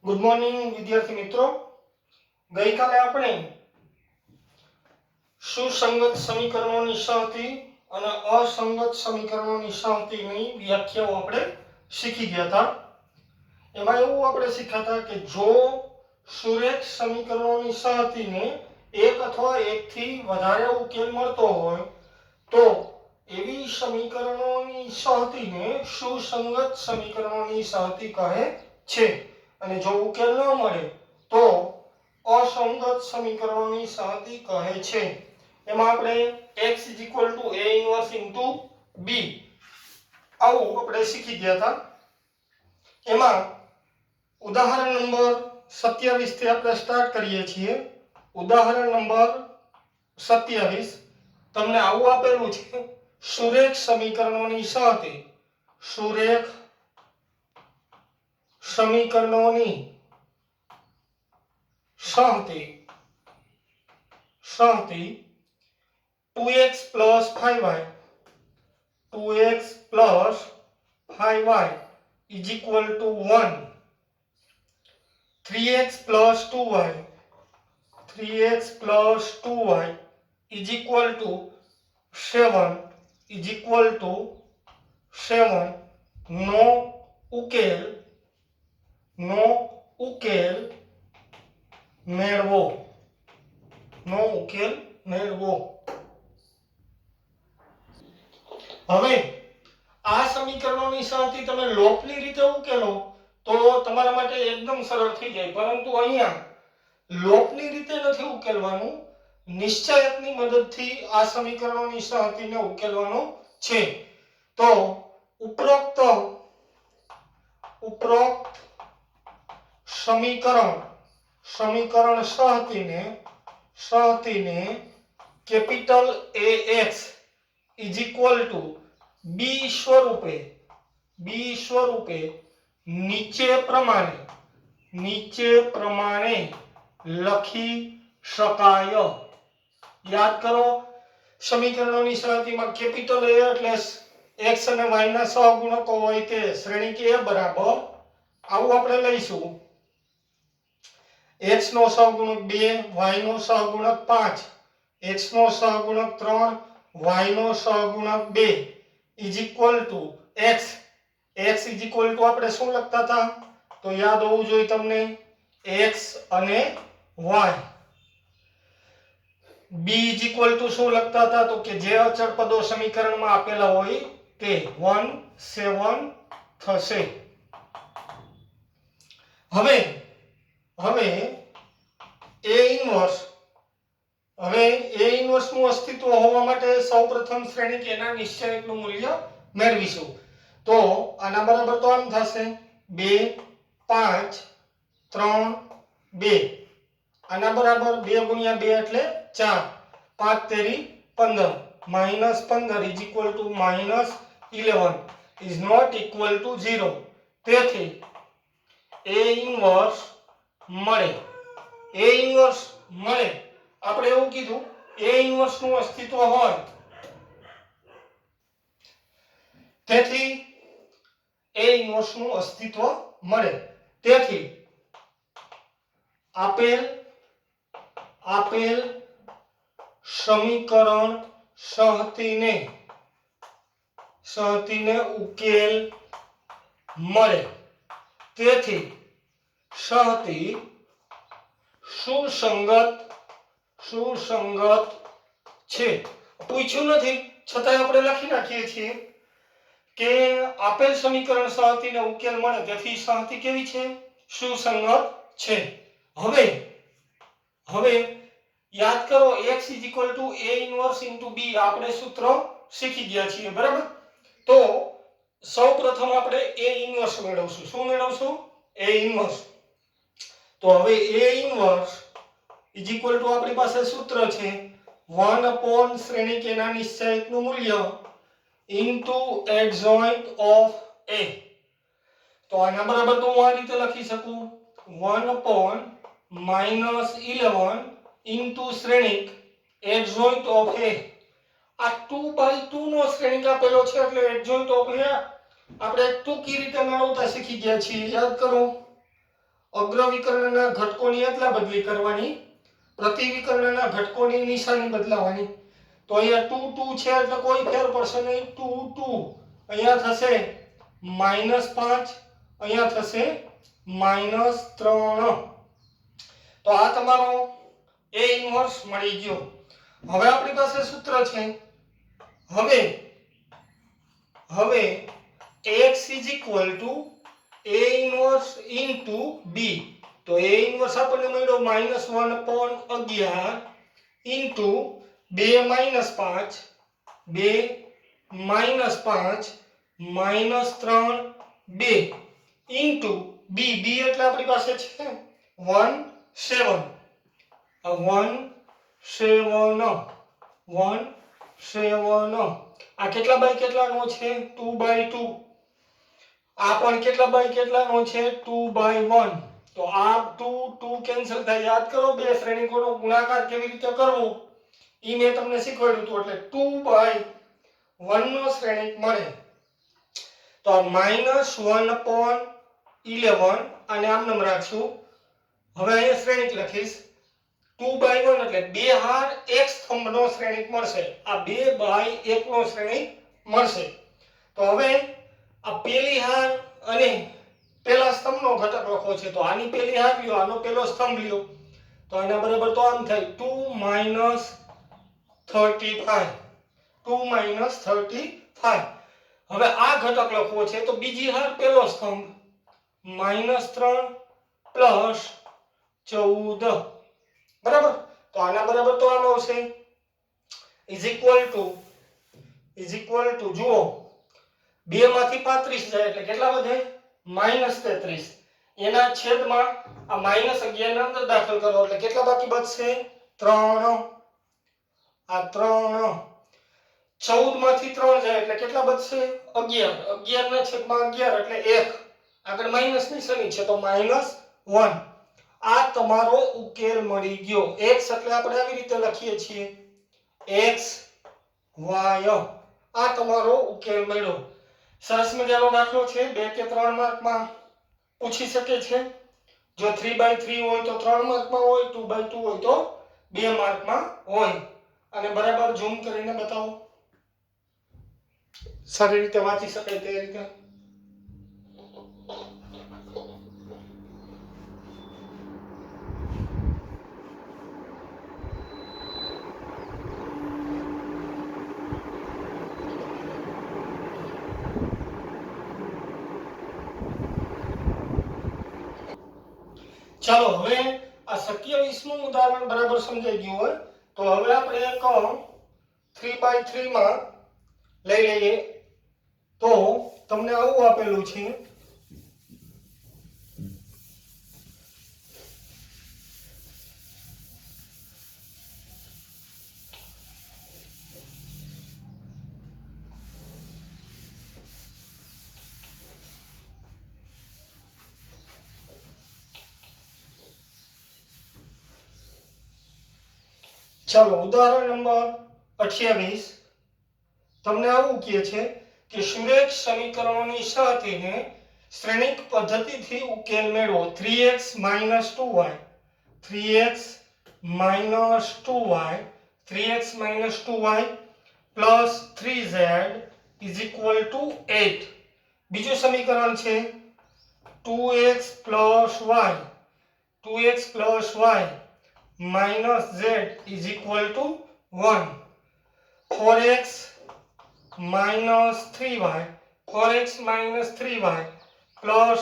Good morning વિદ્યાર્થી મિત્રો। ગઈકાલે આપણે સુસંગત સમીકરણોની સહતી અને અસંગત સમીકરણોની સહતીની વ્યાખ્યાઓ આપણે શીખી ગયા હતા। એમાં એવું આપણે શીખ્યા હતા કે જો સુરેખ સમીકરણોની સહતીને એક અથવા એકથી વધારે ઉકેલ મળતો હોય તો એવી સમીકરણોની સહતીને સુસંગત સમીકરણોની સહતી કહે છે। અને જો ઉકેલ ન મળે તો અસંગત સમીકરણોની સહતી કહે છે। એમાં આપણે x a ઇન્વર્સ b આવું આપણે શીખી ગયા હતા। એમાં ઉદાહરણ નંબર 27 થી આપણે સ્ટાર્ટ કરીએ છીએ। ઉદાહરણ નંબર 27 તમને આવું આપેલું છે, સુરેખ સમીકરણોની સહતી। સુરેખ સમીકરણોની સહતી 2x + 5y 1, 3x + 2y 7 નો ઉકેલ મેળવો। હવે આ સમીકરણોની સહતી તમે લોપની રીતે ઉકેલો તો તમારા માટે એકદમ સરળ થઈ જાય, પરંતુ અહીંયા લોપની રીતે નથી ઉકેલવાનું, નિશ્ચયકની મદદથી આ સમીકરણોની સહતીને ઉકેલવાનું છે। તો ઉપરોક્ત સમીકરણ સહતીને કેપિટલ AX = b સ્વરૂપે નીચે પ્રમાણે લખી શકાય। યાદ કરો, સમીકરણોની સહતીમાં કેપિટલ A એટલે x અને y ના સહગુણકો હોય તે શ્રેણિક A બરાબર આવું આપણે લઈશું, x નો સહગુણક 2, y નો સહગુણક 5, x નો સહગુણક 3, y નો સહગુણક 2 = x આપણે શું લખતા હતા તો યાદ હોવું જોઈએ તમને, x અને y। b શું લખતા હતા તો કે જે અચળ પદો સમીકરણમાં આપેલા હોય તે 1, 7 થશે। હવે A ઇન્વર્સ નું અસ્તિત્વ હોવા માટે સૌપ્રથમ શ્રેણિક A ના નિશ્ચયકનું મૂલ્ય મેળવીશું। તો આના બરાબર તો આમ થશે 2, 5, 3, 2। આના બરાબર 2 × 2 એટલે 4, 5 તેરી 15, -15 = -11 is not equal to 0। તેથી A ઇન્વર્સ મળે। આપણે એવું કીધું A ઇન્વર્સ નું અસ્તિત્વ હોય, તેથી A ઇન્વર્સ નું અસ્તિત્વ મળે। તેથી આપેલ સમીકરણ સહતીને ઉકેલ મળે, તેથી સહતી સુસંગત છે। પૂછ્યું નથી છતાંય આપણે લખી નાખીએ છીએ કે આપેલ સમીકરણ સહતીને ઉકેલ મળે, તેથી સહતી કેવી છે? સુસંગત છે। હવે યાદ કરો, x = a ઇન્વર્સ * b આપણે સૂત્ર શીખી ગયા છીએ, બરાબર? તો સૌપ્રથમ આપણે A ઇન્વર્સ મેળવશું। શું મેળવશું? A inverse. તો હવે A ઇન્વર્સ = આપણી પાસે સૂત્ર છે 1 / શ્રેણિક A ના નિશ્ચયકનું મૂલ્ય * adjoint of A। તો આના બરાબર તો હું આ રીતે લખી શકું 1 / -11 * શ્રેણિક adjoint of A। આ 2/2 નો શ્રેણિક આપેલો છે એટલે adjoint of A આપણે ટૂંકી રીતે મેળવતા શીખી ગયા છીએ, યાદ કરો। અગ્ર વિકર્ણના ઘટકોની અદલા બદલી કરવાની, પ્રતિ વિકર્ણના ઘટકોની નિશાની બદલાવાની. તો અહીંયા 2 2 છે એટલે કોઈ ફેર પડશે નહીં. 2 2 અહીંયા થશે -5, અહીંયા થશે -3. તો આ તમારો A ઇન્વર્સ મળી ગયો. હવે આપણી પાસે સૂત્ર છે. હવે x is equal to A inverse into B. તો A inverse આપણને મળ્યો -1/11 into 2 - 5 2 - 5 -3 2 into B. B એટલે આપણી પાસે છે 1 7. 1 7. આ કેટલા બાય કેટલાનો છે? 2/2. આ પણ કેટલા બાય કેટલાનો છે? 2/1. તો આ 2 કેન્સલ થાય. યાદ કરો બે શ્રેણીકોનો ગુણાકાર કેવી રીતે કરવો ઈ મેં તમને શીખવાડ્યું હતું. એટલે 2/1 નો શ્રેણીક મળે. તો -1/11 આને આમ નામ રાખશું. હવે અહીંયા શ્રેણીક લખીશ 2/1 એટલે 2 હાર એક સ્તંભનો શ્રેણીક મળશે. આ 2/1 નો શ્રેણીક મળશે. તો હવે આ પેલી હાર અને પેલા સ્તંભનો ઘટક લખો છે. તો આની પેલી હાર લ્યો, આનો પેલો સ્તંભ લ્યો. તો આના બરાબર તો આમ થાય 2 - 35. 2 - 35. હવે આ ઘટક લખવો છે તો બીજી હાર પેલો સ્તંભ -3 + 14. બરાબર. તો આના બરાબર તો આમ આવશે ઇઝ ઇક્વલ ટુ જુઓ 2 માંથી 35 જાય એટલે કેટલા વધે? -33. એના છેદમાં આ -11 ને અંદર દાખલ કરો એટલે કેટલા બાકી બચશે? 3. આ 3. 14 માંથી 3 જાય એટલે કેટલા બચશે? 11. 11 ના છેદમાં 11 એટલે 1. આગળ માઈનસ નિશાની છે તો -1. આ તમારો ઉકેલ મળી ગયો. x એટલે આપણે આવી રીતે લખીએ છીએ x y. આ તમારો ઉકેલ મળ્યો. સરસ મજાનો દાખલો છે. 2 કે 3 માર્કમાં પૂછી શકે છે. જો 3/3 હોય તો 3 માર્કમાં હોય, 2/2 હોય તો 2 માર્કમાં હોય. અને બરાબર ઝૂમ કરીને બતાવો, સારી રીતે વાંચી શકાય તે રીતે. ચાલો હવે આ 27મું ઉદાહરણ બરાબર સમજાઈ ગયું હોય તો હવે આપણે એક 3/3 માં લઈ લઈએ. તો તમને આવું આપેલું છે ચાલો ઉદાહરણ નંબર 28. તમને આવું કહે છે કે સુરેખ સમીકરણોની સહાયથી શ્રેણીક પદ્ધતિથી ઉકેલ મેળવો. 3x - 2y 3x - 2y 3x - 2y plus 3z is equal to 8. બીજું સમીકરણ છે 2x + y 2x + y minus z is equal to 1. 4x minus 3y 4x minus 3y plus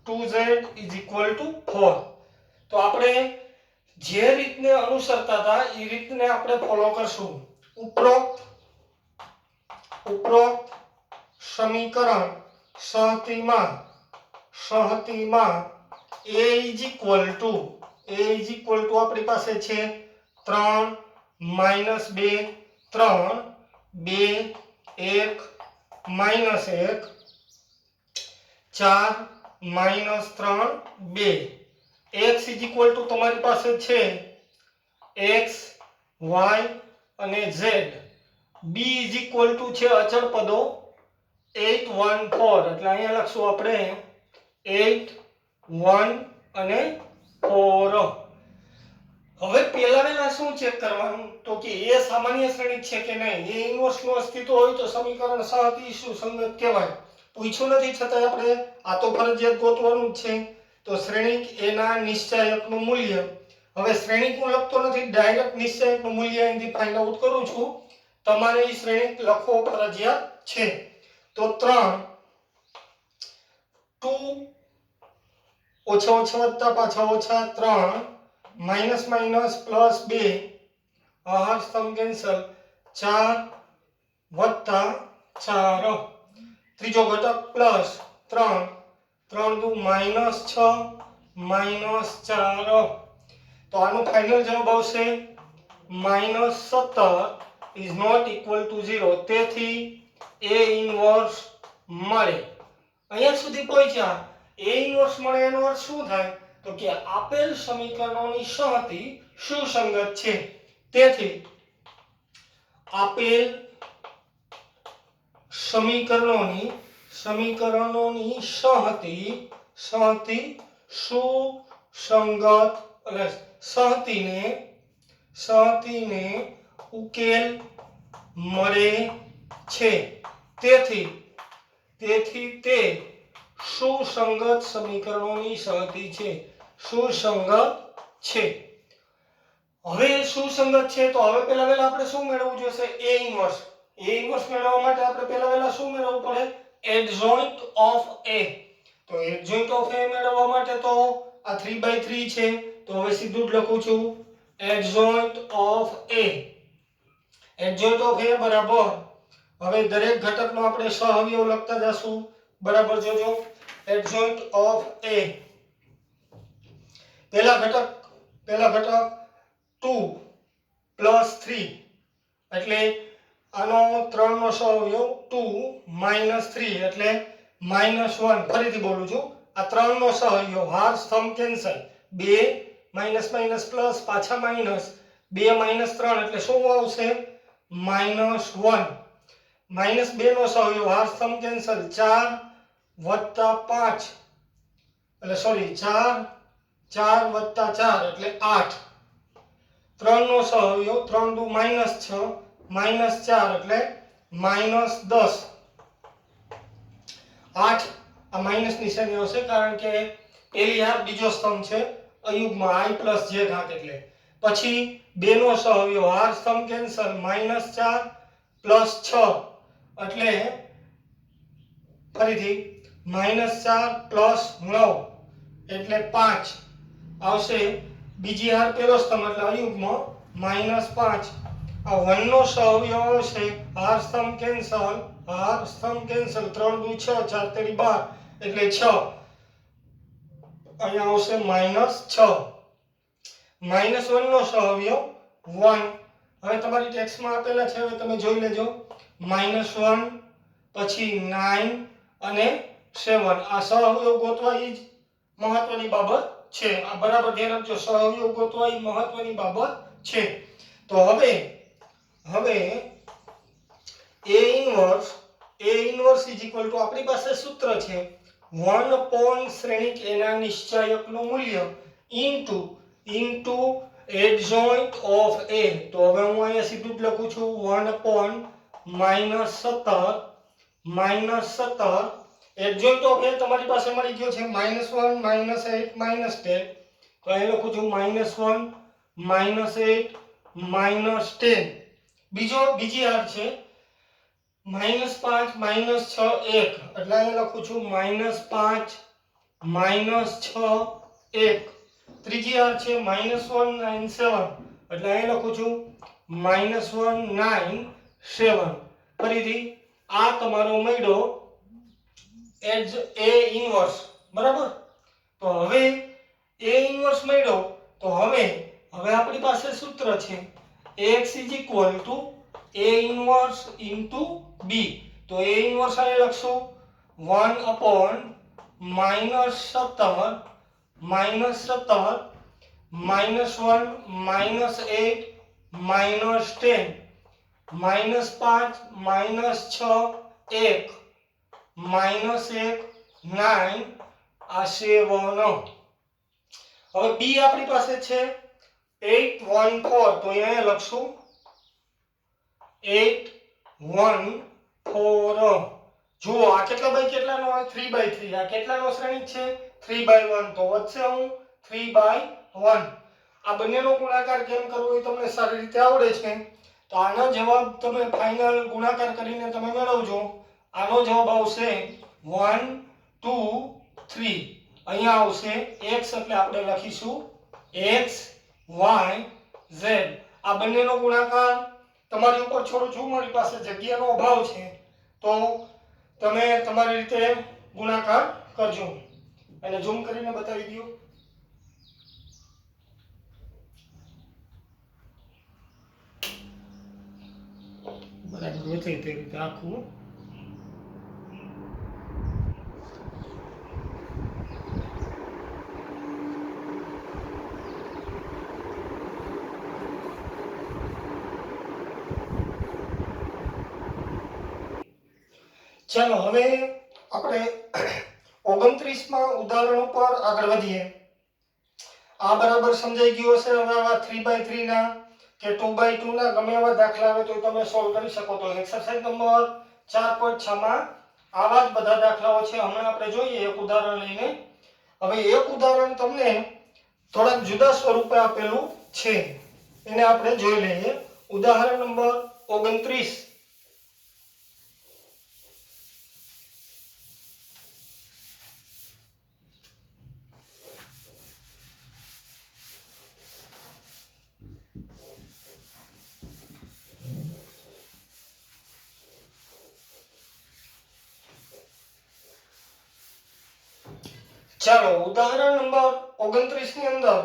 2z is equal to 4. તો આપણે જે રીતને અનુસરતા હતા એ રીતને આપણે ફોલો કરશું. ઉપરોક્ત સમીકરણ સહતીમાં a is equal to આપણી પાસે છે 3 - 2 3 2 1 -1 4 -3 2. x is equal to તમારી પાસે છે x y અને z. b is equal to છે અચળ પદો 8 1 4 એટલે અહીંયા લખશું આપણે 8 1 અને 4। હવે પહેલા વેલા શું ચેક કરવાનું તો કે એ સામાન્ય શ્રેણિક છે કે નહીં। એ ઇન્વર્સ નું અસ્તિત્વ હોય તો સમીકરણ સહઅતિ સુસંગત કહેવાય। પૂછ્યું નથી છતાં આપણે આ તો ફરજિયાત ગોતવાનું જ છે। તો શ્રેણિક એના નિશ્ચાયકનું મૂલ્ય, હવે શ્રેણિક હું લખતો નથી, ડાયરેક્ટ નિશ્ચાયકનું મૂલ્ય અહીંથી ફાઇન્ડ આઉટ કરું છું। તમારે એ શ્રેણિક લખવો ફરજિયાત છે। તો 3 2 ઓછા ઓછા વત્તા પાછા ઓછા 3 માઇનસ માઇનસ પ્લસ 2 આ સ્તંભ કેન્સલ 4 વત્તા 4 ત્રીજો ઘટક પ્લસ 3 3 દુ માઇનસ 6 માઇનસ 4। તો આનો ફાઇનલ જવાબ આવશે -17 ઇઝ નોટ ઇક્વલ ટુ 0। તેથી એ ઇન્વર્સ મળે। અહીંયા સુધી પહોંચ્યા। એ ઇન્વર્સ મળે એનો અર્થ શું થાય તો કે આપેલ સમીકરણોની સહઅતિ સુસંગત છે। તેથી આપેલ સમીકરણોની સહઅતિ સુસંગત એટલે સહઅતિને ઉકેલ મળે છે। તેથી તે સુસંગત સમીકરણોની સહઅતિ છે। સુસંગત છે। હવે સુસંગત છે તો હવે પહેલા આપણે શું મેળવવું જોઈશે? એ ઇન્વર્સ। એ ઇન્વર્સ મેળવવા માટે આપણે પહેલા શું મેળવવું પડે? એડજોઇન્ટ ઓફ એ। તો એડજોઇન્ટ ઓફ એ મેળવવા માટે તો આ 3/3 છે, તો હવે સીધું જ લખું છું adjoint of A. Adjoint of A બરાબર, હવે દરેક ઘટકનો આપણે સહઅવયવ લખતા જશું। બરાબર જોજો, એડજોઇન્ટ ઓફ એ પહેલા ઘટક 2 પ્લસ 3 એટલે આનો 3 નો સહઅવયવ 2 માઇનસ 3 એટલે -1। ફરીથી બોલું છું, આ 3 નો સહઅવયવ, હાર સ્તંભ કેન્સલ 2 માઇનસ માઇનસ પ્લસ પાછા માઇનસ 2 માઇનસ 3 એટલે શું આવશે? -1। -2 નો સહઅવયવ, હાર સ્તંભ કેન્સલ 4 વત્તા 5 એટલે સોરી 4 વત્તા 4 એટલે 8। 3 નો સહઅવયવ 3 દુ -6 -4 એટલે -10। 8 આ માઇનસ નિશાની આવશે કારણ કે પેલી હાર બીજો સ્તંભ છે અયુગ્મ i પ્લસ j ઘાત એટલે। પછી 2 નો સહઅવયવ, હાર સ્તંભ કેન્સલ -4 પ્લસ 6 એટલે ફરીથી -4 પ્લસ 9 એટલે 5 આવશે। બીજી હાર પેલો સ્તંભ એટલે અયુગ્મ -5। આ 1 નો સહઅવયવ આવશે, હાર સ્તંભ કેન્સલ 3 દુ 6 4 તેરી 12 એટલે 6 અહીંયા આવશે -6। -1 નો સહઅવયવ 1, હવે તમારી ટેક્સ્ટમાં આપેલા છે, હવે તમે જોઈ લેજો। -1 પછી 9 અને 7 આ સહઅવયવ ગોતવા એ જ મહત્વની બાબત છે। આ બરાબર ધ્યાન રાખજો, સહઅવયવ ગોતવા એ મહત્વની બાબત છે। તો હવે એ ઇન્વર્સ ઇઝ ઇક્વલ ટુ આપણી પાસે સૂત્ર છે 1 શ્રેણિક એના નિશ્ચાયકનું મૂલ્ય ઇન્ટુ એડજોઇન્ટ ઓફ એ। તો હવે હું અહીંયા સીધું જ લખું છું 1/-17 એડજોઇન્ટ ઓફ એ તમારી પાસે મળી ગયો છે -1 -8 -10। તો અહીં લખું છું -1 -8 -10। બીજી હાર છે -5 -6 1 એટલે અહીં લખું છું -5 -6 1। ત્રીજી હાર છે -1 9 7 એટલે અહીં લખું છું -1 9 7। ફરીથી આ તમારો મળ્યો એ ઇન્વર્સ, બરાબર। તો હવે એ ઇન્વર્સ મળ્યો તો હવે આપણી પાસે સૂત્ર છે ax a ઇન્વર્સ b। તો a ઇન્વર્સ અહીં લખશું 1/-17 -17 -1 -8 -10 -5 -6 1 -1 9 આ 7। હવે બી આપણી પાસે છે 814 તો અહીંયા લખશું 814 જુઓ આ કેટલા બાય કેટલાનો હોય 3/3 આ કેટલાનો શ્રેણિક છે 3/1 તો વધશે હું 3/1 આ બંનેનો ગુણાકાર કેમ કરવો એ તમને સારી રીતે આવડે છે તો આનો જવાબ તમે ફાઇનલ ગુણાકાર કરીને તમે મેળવજો આનો જવાબ આવશે 1 2 3 અહીંયા આવશે x એટલે આપણે લખીશું x y z આ બંનેનો ગુણાકાર તમારી ઉપર છોડું છું મારી પાસે જગ્યાનો અભાવ છે તો તમે તમારી રીતે ગુણાકાર કરજો અને ઝૂમ કરીને બતાવી દો બરાબર વચ્ચે તે રીતે આખું ચાલો હવે આપણે 29 માં ઉદાહરણ ઉપર આગળ વધીએ આ બરાબર સમજાઈ ગયું હશે હવે આવા 3/3 ના કે 2/2 ના ગમે એવા દાખલા આવે તો તમે સોલ્વ કરી શકો તો એક્સરસાઇઝ નંબર 4.6 માં આવા જ બધા દાખલાઓ છે હમણાં આપણે જોઈએ એક ઉદાહરણ લઈને હવે એક ઉદાહરણ તમને થોડા જુદા સ્વરૂપે આપેલું છે એને આપણે જોઈ લઈએ ઉદાહરણ નંબર 29 ચાલો ઉદાહરણ નંબર 29 ની અંદર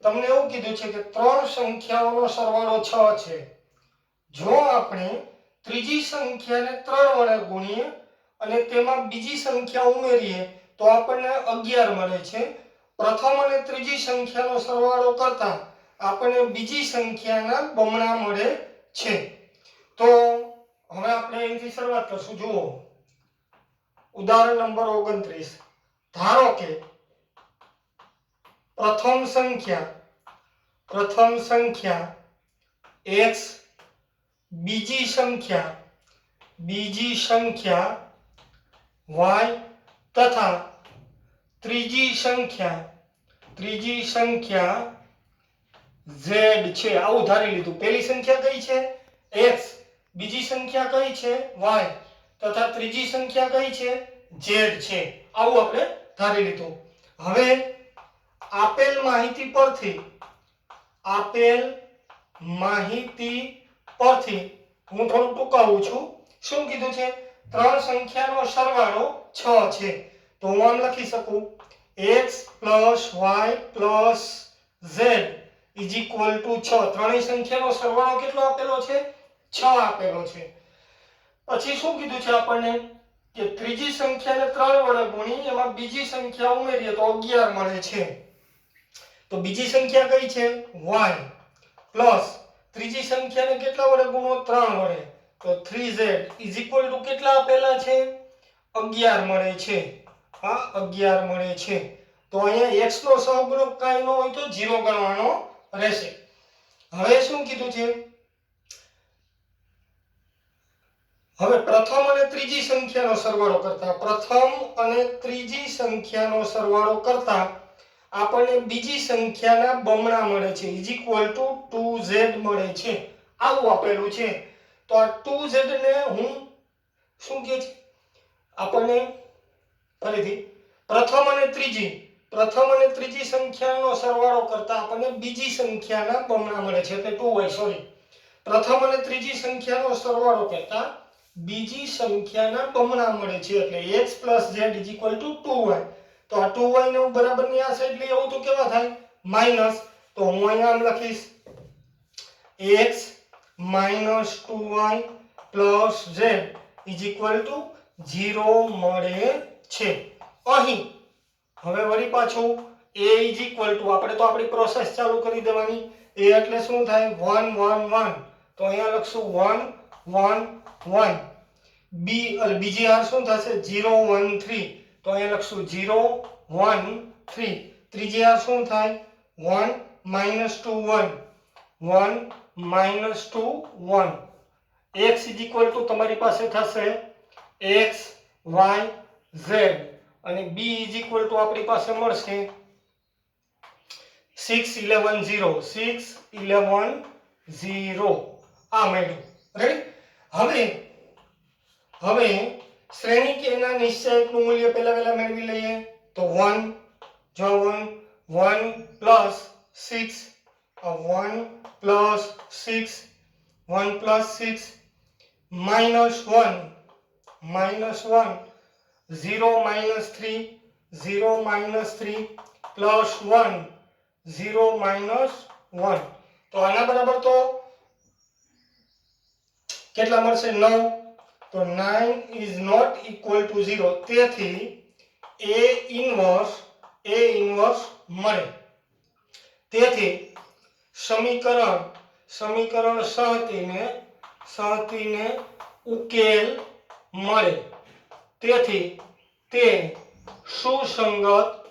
તમને એવું કીધું છે કે ત્રણ સંખ્યાઓનો સરવાળો 6 છે જો આપણે ત્રીજી સંખ્યાને 3 વડે ગુણીએ અને તેમાં બીજી સંખ્યા ઉમેરીએ તો આપણને 11 મળે છે પ્રથમ અને ત્રીજી સંખ્યાનો સરવાળો કરતા આપણને બીજી સંખ્યાના બમણા મળે છે તો હવે આપણે અહીંથી શરૂઆત કરશું જુઓ ઉદાહરણ નંબર 29 ધારો કે પ્રથમ સંખ્યા x બીજી સંખ્યા y તથા ત્રીજી સંખ્યા z છે આવું ધારી લીધું પહેલી સંખ્યા કઈ છે x બીજી સંખ્યા કઈ છે y તથા ત્રીજી સંખ્યા કઈ છે z છે આવું આપણે ધારી લીધું હવે આપેલ માહિતી પરથી હું થોડું ટૂંકાવું છું શું કીધું છે ત્રણ સંખ્યાનો સરવાળો 6 છે તો હું આમ લખી શકું x y z = 6 ત્રણેય સંખ્યાનો સરવાળો કેટલો આપેલો છે 6 આપેલો છે પછી શું કીધું છે આપણને કે ત્રીજી સંખ્યાને 3 વડે ગુણી એમાં બીજી સંખ્યા ઉમેરીએ તો 11 મળે છે તો બીજી સંખ્યા કઈ છે y પ્લસ ત્રીજી સંખ્યાને કેટલા વડે ગુણો 3 વડે તો 3z = કેટલા આપેલા છે 11 મળે છે હા 11 મળે છે તો અહીંયા x નો સહગુણક કાંઈ ન હોય તો 0 ગણવાનો રહેશે હવે શું કીધું છે હવે પ્રથમ અને ત્રીજી સંખ્યાનો સરવાળો કરતા આપણને બીજી સંખ્યાના બમણા મળે છે = 2z મળે છે આવું આપેલું છે તો આ 2z ને હું શું કહે છે આપણને ફરીથી પ્રથમ અને ત્રીજી સંખ્યાનો સરવાળો કરતા આપણને બીજી સંખ્યાના બમણા મળે છે એટલે 2y પ્રથમ અને ત્રીજી સંખ્યાનો સરવાળો કરતા બીજી સંખ્યાના બમણા મળે છે એટલે x + z = 2y તો આ 2y ને હું બરાબરની આ સાઈડ લઈ આવું તો કેવા થાય માઈનસ તો હું અહીંયા આમ લખીશ x - 2y + z = 0 મળે છે અહીં હવે વળી પાછું a = આપણે તો આપણી પ્રોસેસ ચાલુ કરી દેવાની a એટલે શું થાય 1 1 1 તો અહીંયા લખશું 1 1 1 b બીજી r શું થશે 0 1 3 તો અહીંયા લખશું 0 1 3 ત્રીજી હાર શું થાય 1 -2 1 1 -2 1 x ઇઝ ઇક્વલ ટુ તમારી પાસે થશે x y z અને b ઇઝ ઇક્વલ ટુ આપણી પાસે મળશે 6 11 0 6 11 0 આ મળ્યું રેડી હવે શ્રેણી કે ના નિશ્ચયકનું મૂલ્ય પહેલા મેળવી લઈએ તો 1 જો 1 પ્લસ 6 1 પ્લસ 6 1 પ્લસ 6 -1 0 -3 0 -3 પ્લસ 1 0 -1 તો આના બરાબર તો કેટલા મળશે 9 તો 9 is not equal to 0 તેથી a inverse મળે તેથી સમીકરણ સહતીને ઉકેલ મળે તેથી તે સુસંગત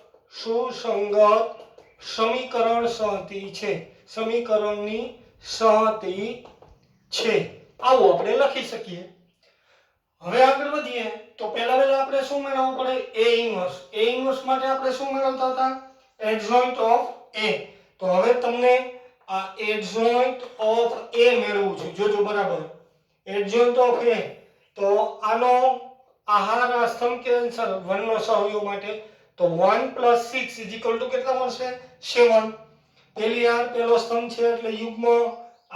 સમીકરણ સહતી છે સમીકરણની સહતી છે આવું આપણે લખી શકીએ હવે આગળ વધીએ તો પહેલા આપણે શું મેળવવું પડે a ઇન્વર્સ માટે આપણે શું મેળવતા હતા એડજોઇન્ટ ઓફ a તો હવે તમને આ એડજોઇન્ટ ઓફ a મેળવવું છે જોજો બરાબર એડજોઇન્ટ ઓફ a તો આનો આહાર આ સ્તંભ કે આન્સર 1 નો સહયોગ માટે તો 1 + 6 = કેટલા મળશે 7 પહેલી હાર પહેલો સ્તંભ છે એટલે યુગ્મ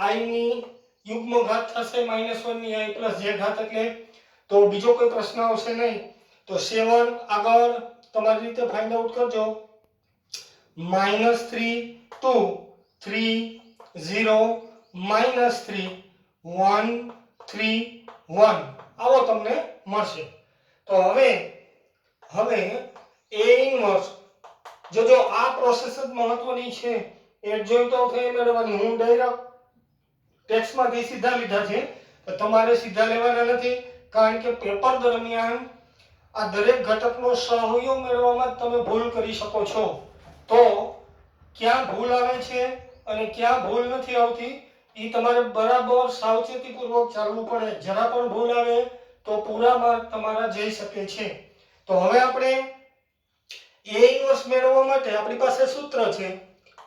i ની યુગ્મ ઘાત થશે -1 ની i + j ઘાત એટલે તો બીજો કોઈ પ્રશ્ન આવશે નહીં તો 7 આગળ તમારી રીતે ફાઇન્ડ આઉટ કરજો -3 2 3 0 -3 1 3 1 આવો તમને મળશે તો હવે a ઇન્વર્સ જો આ પ્રોસેસ જ મહત્વની છે એડજોઇન્ટ ઓફ a મેળવવાની હું ડાયરેક્ટ ટેક્સ્ટમાંથી સીધા લીધા છે તો તમારે સીધા લેવાના નથી કારણ કે પેપર દરમિયાન આ દરેક ઘટકનો સહયોગ મેળવવામાં તમે ભૂલ કરી શકો છો તો ક્યાં ભૂલ આવે છે અને ક્યાં ભૂલ નથી આવતી એ તમારે બરાબર સાવચેતીપૂર્વક ચાલવું પડે જરા પણ ભૂલ આવે તો પૂરા માર્ક તમારા જઈ શકે છે તો હવે આપણે a ઇન્વર્સ મેળવવા માટે આપણી પાસે સૂત્ર છે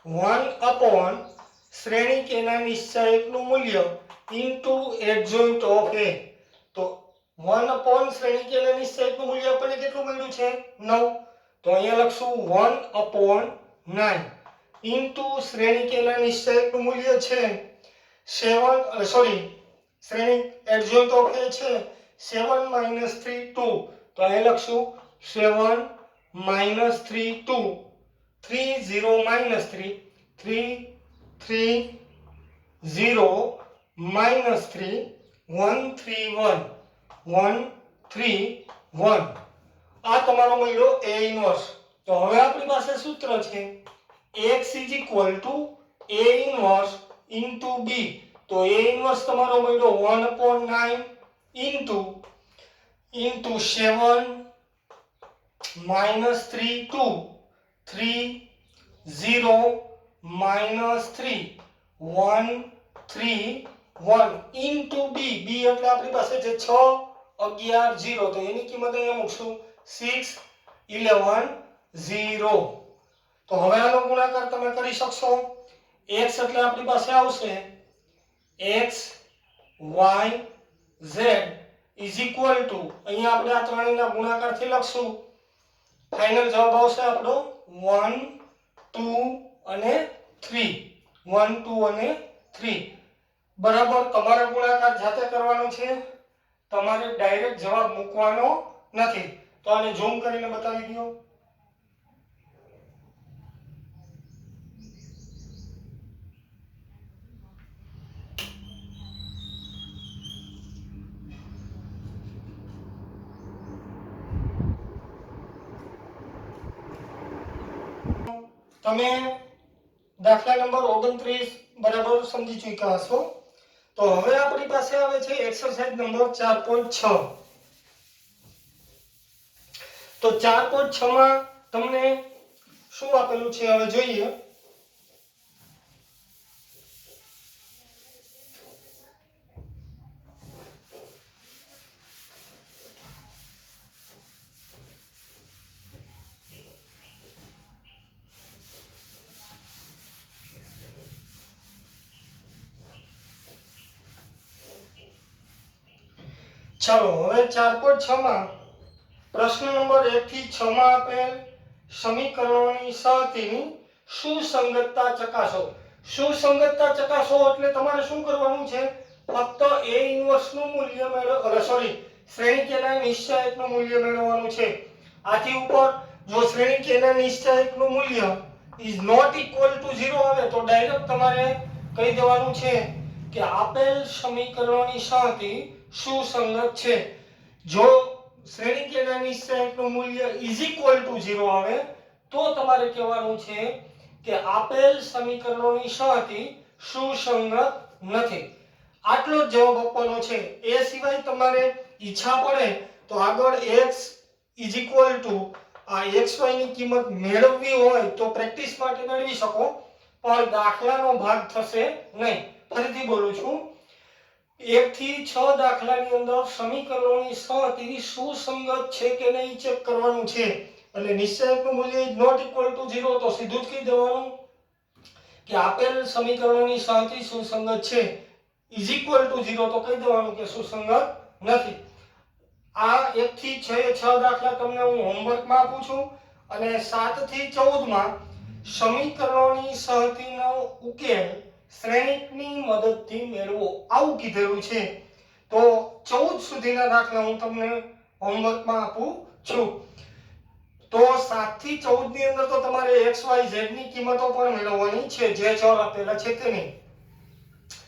1 શ્રેણી કે ના નિશ્ચયકનું મૂલ્ય ઇન્ટુ એડજોઇન્ટ ઓફ a તો 1 શ્રેણી કે ના નિશ્ચયકનું મૂલ્ય આપણને કેટલું મળ્યું છે 9 તો અહીંયા લખશું 1/9 ઇન્ટુ શ્રેણી કે ના નિશ્ચયકનું મૂલ્ય છે 7 શ્રેણી એડજોઇન્ટ ઓફ a છે 7 - 3 2 તો અહીંયા લખશું 7 - 3 2 3 0 -3 3 3 0 -3 1 3 1 1 3 1 આ તમારો મળ્યો a ઇન્વર્સ તો હવે આપણી પાસે સૂત્ર છે x = a ઇન્વર્સ * b તો a ઇન્વર્સ તમારો મળ્યો 1/9 ઇન્ટુ 7 -3 2 3 0 -3 1 3 1 ઇન્ટુ b એટલે આપણી પાસે છે 6 11 0 તો એની કિંમત અહીંયા મૂકશું 6 11 0 તો હવે આનો ગુણાકાર તમે કરી શકશો x એટલે આપણી પાસે આવશે x y z અહીંયા આપણે આ ત્રણેયના ગુણાકારથી લખશું ફાઇનલ જવાબ આવશે આપણો 1 2 અને 3 1 2 અને 3 બરાબર તમારે ગુણાકાર જાતે કરવાનો છે તમારે ડાયરેક્ટ જવાબ મૂકવાનો નથી તો આને ઝૂમ કરીને બતાવી દો તમે દાખલા નંબર 29 બરાબર સમજી ચૂક્યા હશો તો હવે આપણી પાસે આવે છે એક્સરસાઇઝ નંબર 4.6 તો 4.6 માં તમને શું આપેલું છે હવે જોઈએ. ચાલો હવે 4.6 માં પ્રશ્ન નંબર 1 થી 6 માં આપેલ સમીકરણોની સહગતિની સુસંગતતા ચકાસો. સુસંગતતા ચકાસો એટલે તમારે શું કરવાનું છે? ફક્ત a ઇન્વર્સ નું મૂલ્ય શ્રેણી કેના નિશ્ચયકનું મૂલ્ય મેળવવાનું છે. આથી ઉપર જો શ્રેણી કેના નિશ્ચયકનું મૂલ્ય is not equal to 0 આવે તો ડાયરેક્ટ તમારે કહી દેવાનું છે કે આપેલ સમીકરણોની સહગતિ સુસંગત છે. જો શ્રેણી કેના નિશ્ચયકનું મૂલ્ય is equal to 0 આવે તો તમારે કહેવાનું છે કે આપેલ સમીકરણોની સહગતિ સુસંગત નથી. આટલો જ જવાબ આપવાનો છે. એ સિવાય તમારે ઈચ્છા પડે તો આગળ x is equal to આ xy ની કિંમત મેળવવી હોય તો પ્રેક્ટિસ માટે મેળવી શકો, પણ દાખલાનો ભાગ થશે નહીં. ફરીથી બોલું છું, 1 થી 6 દાખલાની અંદર સમીકરણોની સહગતિ સુસંગત છે કે નહીં ચેક કરવાનું છે. એટલે નિશ્ચયકનું મૂલ્ય is not equal to 0 તો સીધું જ કહી દેવાનું કે આપેલ સમીકરણોની સહગતિ સુસંગત છે. is equal to 0 તો કહી દેવાનું કે સુસંગત નથી. આ 1 થી 6 દાખલા તમને હું હોમવર્કમાં આપું છું અને 7 થી 14 માં સમીકરણોની સહગતિનો ઉકેલ શ્રેણીકની મદદથી મેળવો આવું કીધેલું છે. તો 14 સુધીના દાખલા હું તમને હોમવર્કમાં આપું છું. તો 7 થી 14 ની અંદર તો તમારે x y z ની કિંમતો પણ મેળવવાની છે જે ચલ આપેલા છે તેની.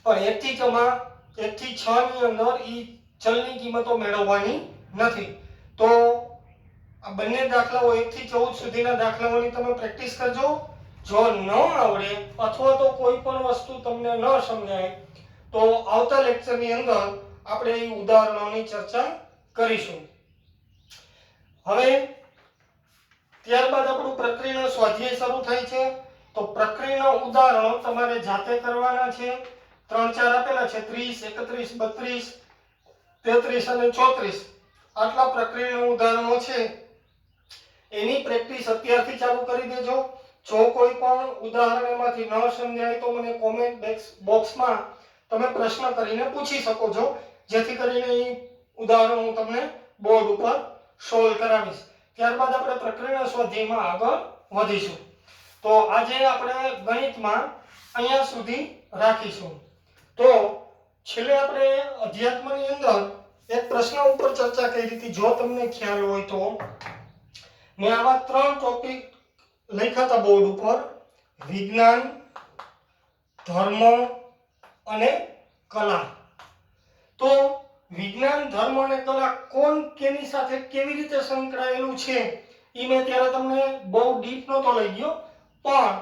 પણ 1 થી 6 ની અંદર ઈ ચલની કિંમતો મેળવવાની નથી. તો આ બંને દાખલાઓ 1 થી 14 સુધીના દાખલાઓની તમે પ્રેક્ટિસ કરજો. જો ન આવડે અથવા તો કોઈ પણ વસ્તુ તમને ન સમજાય તો આવતા લેક્ચરની અંદર આપણે એ ઉદાહરણોની ચર્ચા કરીશું. હવે ત્યારબાદ આપણું પ્રક્રિયાનો સ્વાધ્યાય શરૂ થાય છે. તો પ્રક્રિયાના ઉદાહરણો તમારે જાતે કરવાના છે. 3-4 આપેલા છે, 30, 31, 32, 33 અને 34. આટલા પ્રક્રિયાના ઉદાહરણો છે. એની પ્રેક્ટિસ અત્યારથી ચાલુ કરી દેજો. જો કોઈ પણ ઉદાહરણ એમાંથી ન સમજાય તો મને કોમેન્ટ બોક્સમાં તમે પ્રશ્ન કરીને પૂછી શકો છો, જેથી કરીને એ ઉદાહરણ હું તમને બોર્ડ ઉપર સોલ્વ કરાવીશ. ત્યારબાદ આપણે પ્રક્રિયાના સ્વાધ્યાયમાં આગળ વધીશું. તો આજે આપણે ગણિતમાં અહીંયા સુધી રાખીશું. તો છેલ્લે આપણે અધ્યાત્મની અંદર એક પ્રશ્ન ઉપર ચર્ચા કરી હતી. જો તમને ખ્યાલ હોય તો મેં આવા 3 ટોપિક લખ્યા હતા બોર્ડ ઉપર: વિજ્ઞાન, ધર્મ અને કલા. તો વિજ્ઞાન, ધર્મ અને કલા કોણ કેની સાથે કેવી રીતે સંકળાયેલું છે એ મેં ત્યારે તમને બહુ ડીપ નહોતો લઈ ગયો, પણ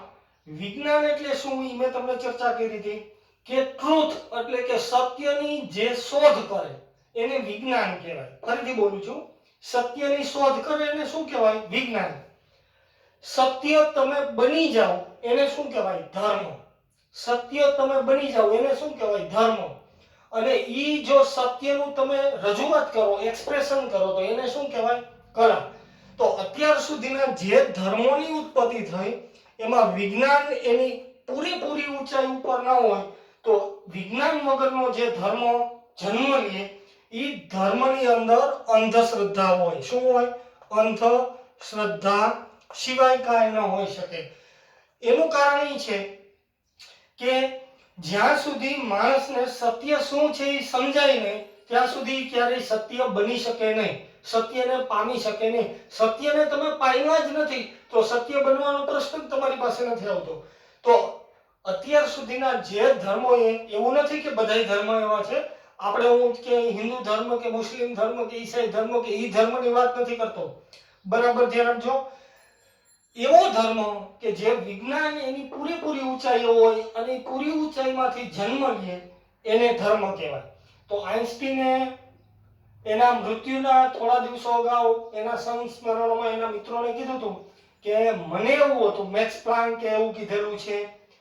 વિજ્ઞાન એટલે શું એ મેં તમને ચર્ચા કરી હતી કે ટ્રુથ એટલે કે સત્યની જે શોધ કરે એને વિજ્ઞાન કહેવાય. ફરીથી બોલું છું, સત્યની શોધ કરે એને શું કહેવાય? વિજ્ઞાન. સત્ય તમે બની જાઓ એને શું કહેવાય? ધર્મ. સત્ય તમે બની જાઓ એને શું કહેવાય? ધર્મ. અને ઈ જો સત્યનું તમે રજૂઆત કરો, એક્સપ્રેશન કરો તો એને શું કહેવાય? કલા. તો અત્યાર સુધીના જે ધર્મોની ઉત્પત્તિ થઈ એમાં વિજ્ઞાન એની પૂરેપૂરી ઊંચાઈ ઉપર ના હોય તો વિજ્ઞાન વગરનો જે ધર્મ જન્મ લે એ ધર્મની અંદર અંધશ્રદ્ધા હોય. શું હોય? અંધશ્રદ્ધા સિવાય કાંઈ ન હોઈ શકે. એનું કારણ એ છે કે જ્યાં સુધી માણસને સત્ય શું છે એ સમજાય નહીં ત્યાં સુધી ક્યારેય સત્ય બની શકે નહીં, સત્યને પામી શકે નહીં. સત્યને તમે પામ્યા જ નથી તો સત્ય બનવાનો પ્રશ્ન જ તમારી પાસે નથી આવતો. તો અત્યાર સુધીના જે ધર્મો એવું નથી કે બધાય ધર્મ એવા છે. આપણે હું કે હિન્દુ ધર્મ કે મુસ્લિમ ધર્મ કે ઈસાઈ ધર્મ કે ઈ ધર્મની વાત નથી કરતો, બરાબર ધ્યાન રાખજો. એવો ધર્મ કે જે વિજ્ઞાન એની પૂરેપૂરી ઊંચાઈઓ હોય અને પૂરી ઊંચાઈમાંથી જન્મ લે એને ધર્મ કહેવાય. તો આઈન્સ્ટીને એના મૃત્યુના થોડા દિવસો અગાઉ એના સંસ્મરણોમાં એના મિત્રોને કીધું હતું કે મને એવું હતું, મેક્સ પ્લાન્કે એવું કીધેલું છે,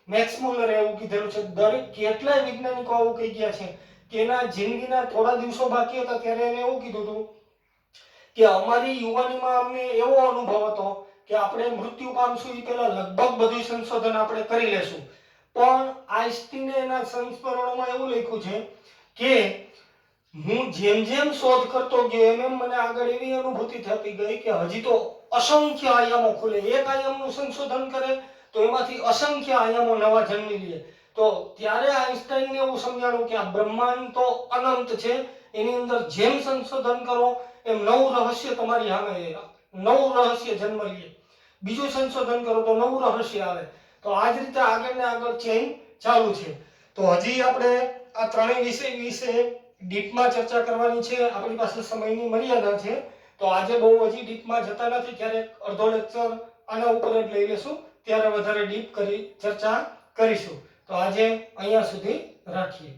મેક્સ મુલરે એવું કીધેલું છે, દરેક કેટલાય વૈજ્ઞાનિકો આવું કહી ગયા છે કે એના જિંદગીના થોડા દિવસો બાકી હતા ત્યારે એને એવું કીધું હતું કે અમારી યુવાનીમાં અમને એવો અનુભવ હતો કે આપણે મૃત્યુ પામશું એ પહેલા લગભગ બધું સંશોધન આપણે કરી લેશું. પણ આઈન્સ્ટીને એના સંસ્મરણોમાં એવું લખ્યું છે કે હું જેમ જેમ શોધ કરતો ગયો એમ એમ મને આગળ એવી અનુભૂતિ થતી ગઈ કે હજી તો અસંખ્ય આયામો ખુલે. એક આયામનું સંશોધન કરે તો એમાંથી અસંખ્ય આયામો નવા જન્મી લે. તો ત્યારે આઈન્સ્ટાઈને એવું સમજાણું કે આ બ્રહ્માંડ તો અનંત છે, એની અંદર જેમ સંશોધન કરો એમ નવું રહસ્ય તમારી સામે, નવું રહસ્ય જન્મ લે. બીજું સંશોધન કરો તો નવું રહસ્ય આવે. તો આ જ રીતે આગળ ને આગળ ચેઇન ચાલુ છે. તો હજી આપણે આ ત્રણેય વિષય વિશે ડીપમાં ચર્ચા કરવાની છે. આપણી પાસે સમયની મર્યાદા છે, તો આજે બહુ હજી ડીપમાં જતા નથી. ક્યારેક અડધો લેક્ચર આના ઉપર જ લઈ લેશું, ત્યારે વધારે ડીપ કરી ચર્ચા કરીશું. તો આજે અહીંયા સુધી રાખીએ.